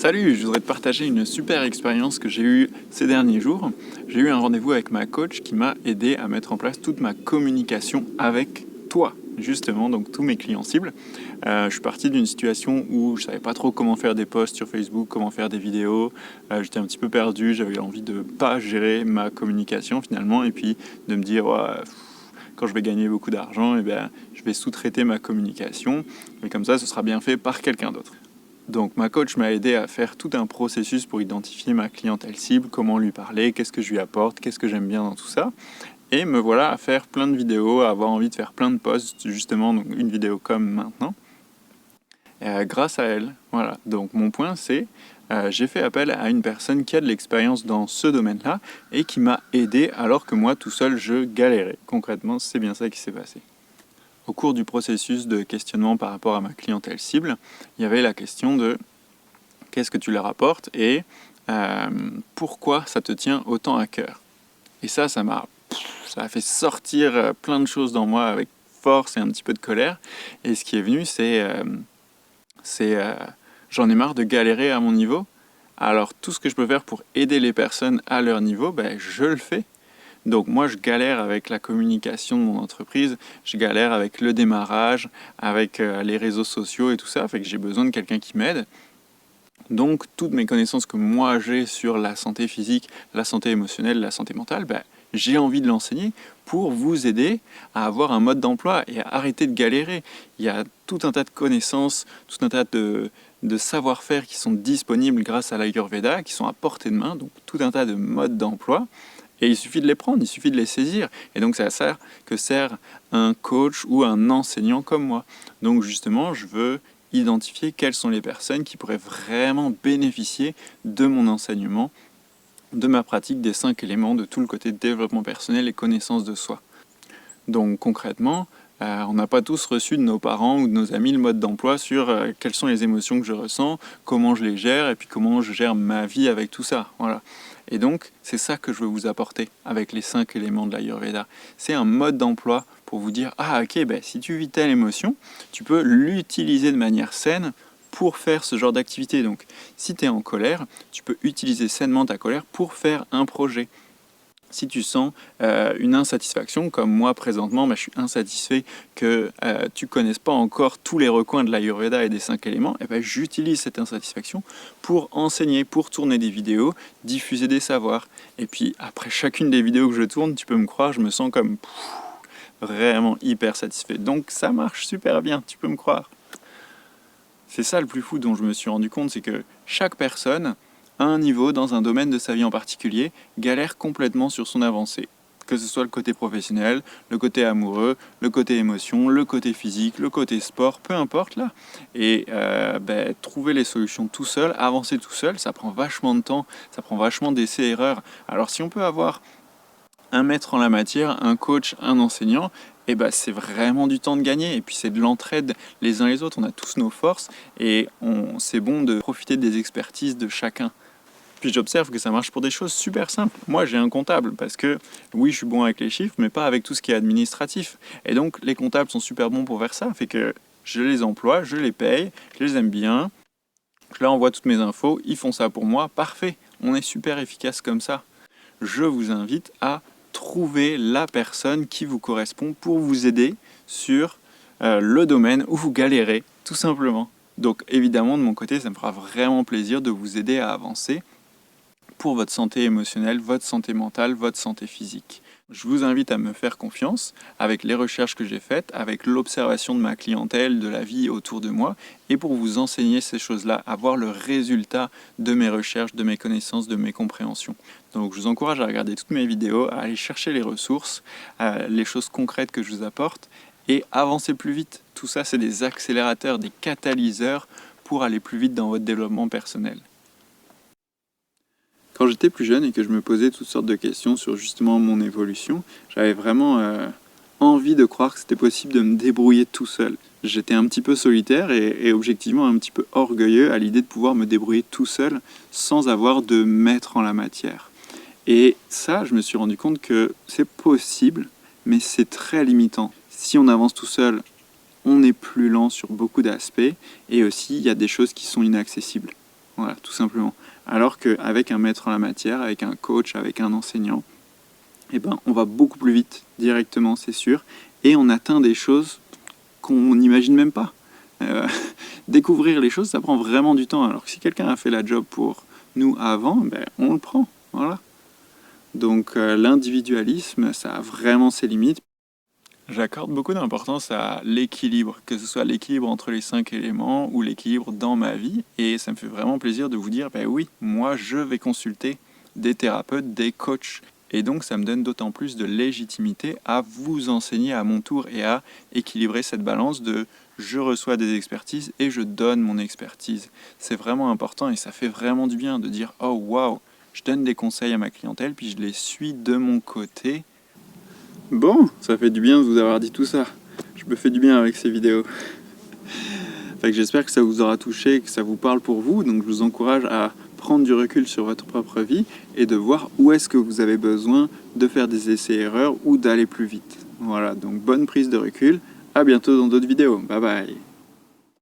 Salut, je voudrais te partager une super expérience que j'ai eue ces derniers jours. J'ai eu un rendez-vous avec ma coach qui m'a aidé à mettre en place toute ma communication avec toi, justement, donc tous mes clients cibles. Je suis parti d'une situation où je savais pas trop comment faire des posts sur Facebook, comment faire des vidéos. J'étais un petit peu perdu, j'avais envie de pas gérer ma communication finalement et puis de me dire ouais, quand je vais gagner beaucoup d'argent, je vais sous-traiter ma communication et comme ça ce sera bien fait par quelqu'un d'autre. Donc ma coach m'a aidé à faire tout un processus pour identifier ma clientèle cible, comment lui parler, qu'est-ce que je lui apporte, qu'est-ce que j'aime bien dans tout ça. Et me voilà à faire plein de vidéos, à avoir envie de faire plein de posts, justement, donc une vidéo comme maintenant, grâce à elle. Voilà, donc mon point c'est, j'ai fait appel à une personne qui a de l'expérience dans ce domaine-là et qui m'a aidé alors que moi tout seul je galérais. Concrètement, c'est bien ça qui s'est passé. Au cours du processus de questionnement par rapport à ma clientèle cible, il y avait la question de qu'est-ce que tu leur apportes et pourquoi ça te tient autant à cœur. Et ça a fait sortir plein de choses dans moi avec force et un petit peu de colère. Et ce qui est venu, j'en ai marre de galérer à mon niveau. Alors tout ce que je peux faire pour aider les personnes à leur niveau, je le fais. Donc moi je galère avec la communication de mon entreprise, je galère avec le démarrage, avec les réseaux sociaux et tout ça, fait que j'ai besoin de quelqu'un qui m'aide. Donc toutes mes connaissances que moi j'ai sur la santé physique, la santé émotionnelle, la santé mentale, j'ai envie de l'enseigner pour vous aider à avoir un mode d'emploi et à arrêter de galérer. Il y a tout un tas de connaissances, tout un tas de savoir-faire qui sont disponibles grâce à l'Ayurveda, qui sont à portée de main, donc tout un tas de modes d'emploi. Et il suffit de les prendre, il suffit de les saisir. Et donc c'est à ça que sert un coach ou un enseignant comme moi. Donc justement, je veux identifier quelles sont les personnes qui pourraient vraiment bénéficier de mon enseignement, de ma pratique des 5 éléments, de tout le côté développement personnel et connaissance de soi. Donc concrètement, on n'a pas tous reçu de nos parents ou de nos amis le mode d'emploi sur quelles sont les émotions que je ressens, comment je les gère et puis comment je gère ma vie avec tout ça. Voilà. Et donc, c'est ça que je veux vous apporter avec les 5 éléments de l'Ayurveda. C'est un mode d'emploi pour vous dire, ah ok, si tu vis telle émotion, tu peux l'utiliser de manière saine pour faire ce genre d'activité. Donc, si tu es en colère, tu peux utiliser sainement ta colère pour faire un projet. Si tu sens une insatisfaction, comme moi présentement, je suis insatisfait que tu ne connaisses pas encore tous les recoins de l'Ayurveda et des 5 éléments, j'utilise cette insatisfaction pour enseigner, pour tourner des vidéos, diffuser des savoirs. Et puis après chacune des vidéos que je tourne, tu peux me croire, je me sens comme vraiment hyper satisfait. Donc ça marche super bien, tu peux me croire. C'est ça le plus fou dont je me suis rendu compte, c'est que chaque personne à un niveau, dans un domaine de sa vie en particulier, galère complètement sur son avancée. Que ce soit le côté professionnel, le côté amoureux, le côté émotion, le côté physique, le côté sport, peu importe là. Et trouver les solutions tout seul, avancer tout seul, ça prend vachement de temps, ça prend vachement d'essais-erreurs. Alors si on peut avoir un maître en la matière, un coach, un enseignant, c'est vraiment du temps de gagner. Et puis c'est de l'entraide les uns les autres, on a tous nos forces et c'est bon de profiter des expertises de chacun. Puis j'observe que ça marche pour des choses super simples. Moi, j'ai un comptable parce que, oui, je suis bon avec les chiffres, mais pas avec tout ce qui est administratif. Et donc, les comptables sont super bons pour faire ça. Fait que je les emploie, je les paye, je les aime bien, je leur envoie toutes mes infos, ils font ça pour moi, parfait. On est super efficace comme ça. Je vous invite à trouver la personne qui vous correspond pour vous aider sur le domaine où vous galérez, tout simplement. Donc, évidemment, de mon côté, ça me fera vraiment plaisir de vous aider à avancer pour votre santé émotionnelle, votre santé mentale, votre santé physique. Je vous invite à me faire confiance avec les recherches que j'ai faites, avec l'observation de ma clientèle, de la vie autour de moi, et pour vous enseigner ces choses-là, avoir le résultat de mes recherches, de mes connaissances, de mes compréhensions. Donc je vous encourage à regarder toutes mes vidéos, à aller chercher les ressources, les choses concrètes que je vous apporte, et avancer plus vite. Tout ça, c'est des accélérateurs, des catalyseurs pour aller plus vite dans votre développement personnel. Quand j'étais plus jeune et que je me posais toutes sortes de questions sur justement mon évolution, j'avais vraiment envie de croire que c'était possible de me débrouiller tout seul. J'étais un petit peu solitaire et objectivement un petit peu orgueilleux à l'idée de pouvoir me débrouiller tout seul sans avoir de maître en la matière. Et ça, je me suis rendu compte que c'est possible, mais c'est très limitant. Si on avance tout seul, on est plus lent sur beaucoup d'aspects et aussi il y a des choses qui sont inaccessibles. Voilà, tout simplement. Alors qu'avec un maître en la matière, avec un coach, avec un enseignant, eh ben, on va beaucoup plus vite, directement, c'est sûr, et on atteint des choses qu'on n'imagine même pas. Découvrir les choses, ça prend vraiment du temps, alors que si quelqu'un a fait la job pour nous avant, ben, on le prend, voilà. Donc l'individualisme, ça a vraiment ses limites. J'accorde beaucoup d'importance à l'équilibre, que ce soit l'équilibre entre les 5 éléments ou l'équilibre dans ma vie, et ça me fait vraiment plaisir de vous dire, ben oui, moi je vais consulter des thérapeutes, des coachs, et donc ça me donne d'autant plus de légitimité à vous enseigner à mon tour et à équilibrer cette balance de je reçois des expertises et je donne mon expertise. C'est vraiment important et ça fait vraiment du bien de dire oh waouh, je donne des conseils à ma clientèle puis je les suis de mon côté. Bon, ça fait du bien de vous avoir dit tout ça. Je me fais du bien avec ces vidéos. Fait que j'espère que ça vous aura touché, que ça vous parle pour vous. Donc je vous encourage à prendre du recul sur votre propre vie et de voir où est-ce que vous avez besoin de faire des essais-erreurs ou d'aller plus vite. Voilà, donc bonne prise de recul. À bientôt dans d'autres vidéos. Bye bye.